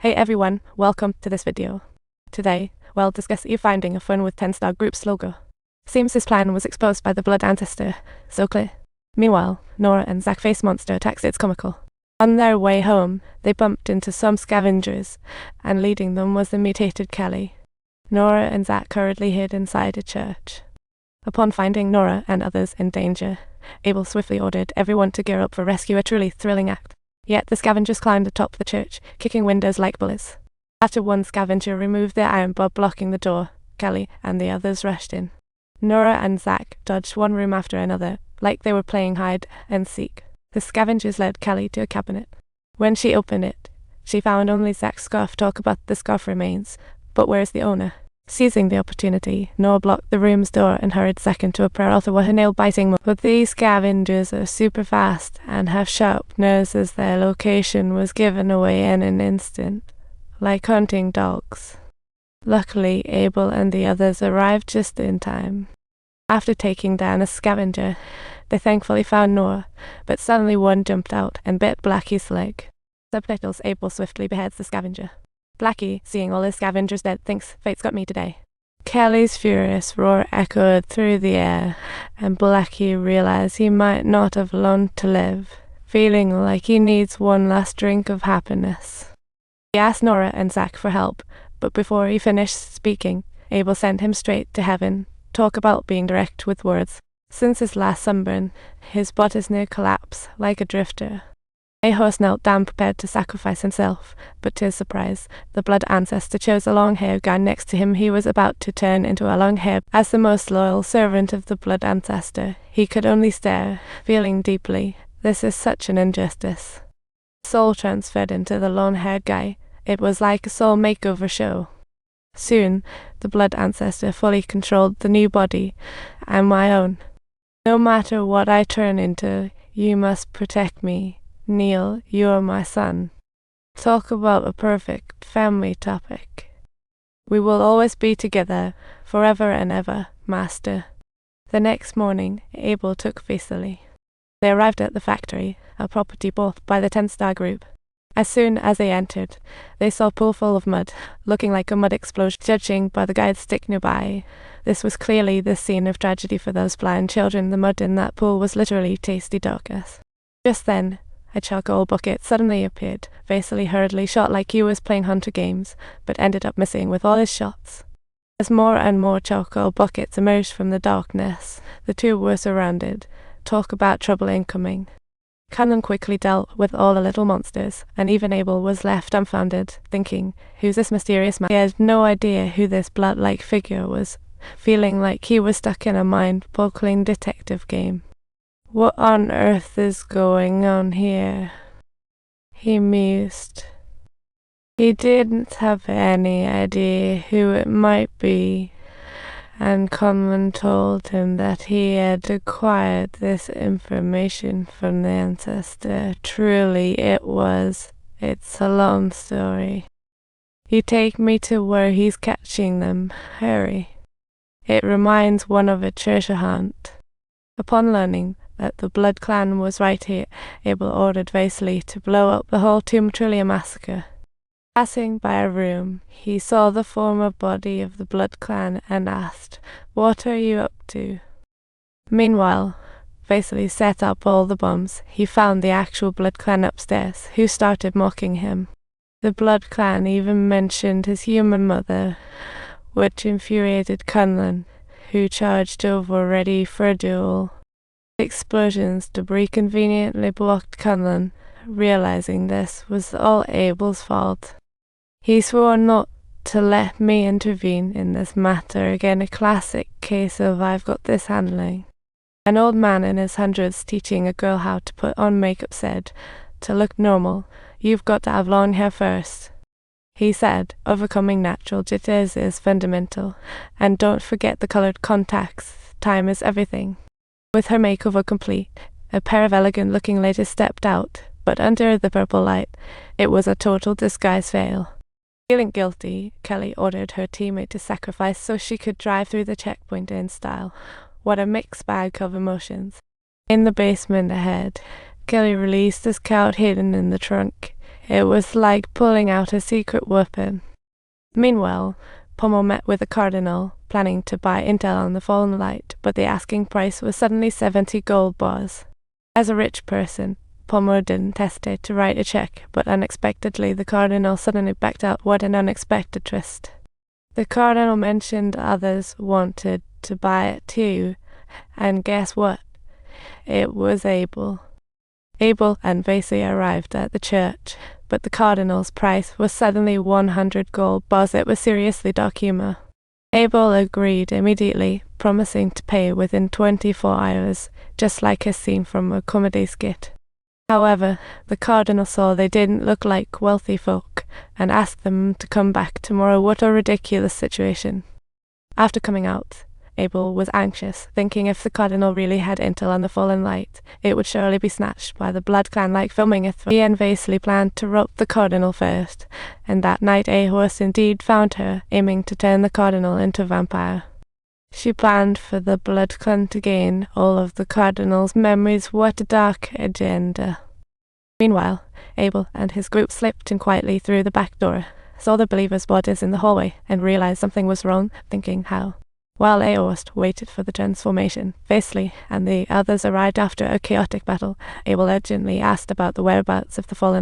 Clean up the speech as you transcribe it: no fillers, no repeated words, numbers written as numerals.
Hey everyone, welcome to this video. Today, we'll discuss you finding a fun with 10-star group's logo. Seems his plan was exposed by the blood ancestor, so clear. Meanwhile, Nora and Zach face monster attacks. It's comical. On their way home, they bumped into some scavengers, and leading them was the mutated Kelly. Nora and Zach hurriedly hid inside a church. Upon finding Nora and others in danger, Abel swiftly ordered everyone to gear up for rescue, a truly thrilling act. Yet the scavengers climbed atop the church, kicking windows like bullets. After one scavenger removed the iron bar blocking the door, Kelly and the others rushed in. Nora and Zach dodged one room after another, like they were playing hide and seek. The scavengers led Kelly to a cabinet. When she opened it, she found only Zach's scarf. Talk about the scarf remains, but where's the owner? Seizing the opportunity, Nora blocked the room's door and hurried Zach into a prayer altar with her nail-biting. But these scavengers are super fast and have sharp noses. Their location was given away in an instant, like hunting dogs. Luckily, Abel and the others arrived just in time. After taking down a scavenger, they thankfully found Nora, but suddenly one jumped out and bit Blackie's leg. Subtitles: Abel swiftly beheads the scavenger. Blackie, seeing all his scavengers dead, thinks fate's got me today. Kelly's furious roar echoed through the air, and Blackie realized he might not have long to live, feeling like he needs one last drink of happiness. He asked Nora and Zach for help, but before he finished speaking, Abel sent him straight to heaven. Talk about being direct with words. Since his last sunburn, his butt is near collapse, like a drifter. A horse knelt down prepared to sacrifice himself, but to his surprise, the blood ancestor chose a long-haired guy next to him. He was about to turn into a long-haired. As the most loyal servant of the blood ancestor, he could only stare, feeling deeply, this is such an injustice. Soul transferred into the long-haired guy. It was like a soul makeover show. Soon, the blood ancestor fully controlled the new body, and my own. No matter what I turn into, you must protect me. Neil, you're my son. Talk about a perfect family topic. We will always be together, forever and ever, Master. The next morning, Abel took Vesely. They arrived at the factory, a property bought by the 10-star group. As soon as they entered, they saw a pool full of mud, looking like a mud explosion. Judging by the guide's stick nearby, this was clearly the scene of tragedy for those blind children. The mud in that pool was literally tasty darkness. Just then, a charcoal bucket suddenly appeared. Vesely hurriedly shot like he was playing Hunter games, but ended up missing with all his shots. As more and more charcoal buckets emerged from the darkness, the two were surrounded. Talk about trouble incoming. Cunlin quickly dealt with all the little monsters, and even Abel was left dumbfounded, thinking, who's this mysterious man? He had no idea who this blood-like figure was, feeling like he was stuck in a mind-boggling detective game. What on earth is going on here? He mused. He didn't have any idea who it might be, and Conlon told him that he had acquired this information from the ancestor. Truly it's a long story. You take me to where he's catching them. Hurry. It reminds one of a treasure hunt. Upon learning that the Blood Clan was right here, Abel ordered Vesely to blow up the whole tomb. Truly a massacre. Passing by a room, he saw the former body of the Blood Clan and asked, "What are you up to?" Meanwhile, Vesely set up all the bombs. He found the actual Blood Clan upstairs, who started mocking him. The Blood Clan even mentioned his human mother, which infuriated Cunlin, who charged over ready for a duel. Explosions, debris conveniently blocked Cunlin. Realizing this was all Abel's fault, he swore not to let me intervene in this matter again. A classic case of I've got this handling. An old man in his hundreds teaching a girl how to put on makeup said, to look normal, you've got to have long hair first. He said, overcoming natural jitters is fundamental, and don't forget the colored contacts. Time is everything. With her makeover complete, a pair of elegant-looking ladies stepped out, but under the purple light, it was a total disguise fail. Feeling guilty, Kelly ordered her teammate to sacrifice so she could drive through the checkpoint in style. What a mixed bag of emotions. In the basement ahead, Kelly released the scout hidden in the trunk. It was like pulling out a secret weapon. Meanwhile, Pommel met with the cardinal, planning to buy intel on the fallen light, but the asking price was suddenly 70 gold bars. As a rich person, Pommel didn't hesitate to write a check, but unexpectedly the cardinal suddenly backed out. What an unexpected twist. The cardinal mentioned others wanted to buy it too, and guess what? It was Abel. Abel and Vasey arrived at the church, but the cardinal's price was suddenly 100 gold bars. It was seriously dark humor. Abel agreed immediately, promising to pay within 24 hours, just like a scene from a comedy skit. However, the cardinal saw they didn't look like wealthy folk, and asked them to come back tomorrow. What a ridiculous situation. After coming out, Abel was anxious, thinking if the cardinal really had intel on the fallen light, it would surely be snatched by the Blood Clan like filming it. He and Vasey planned to rope the cardinal first, and that night a horse indeed found her, aiming to turn the cardinal into a vampire. She planned for the Blood Clan to gain all of the cardinal's memories. What a dark agenda. Meanwhile, Abel and his group slipped in quietly through the back door, saw the believers' bodies in the hallway, and realized something was wrong, thinking how. While Aost waited for the transformation, Vasey and the others arrived after a chaotic battle. Abel urgently asked about the whereabouts of the fallen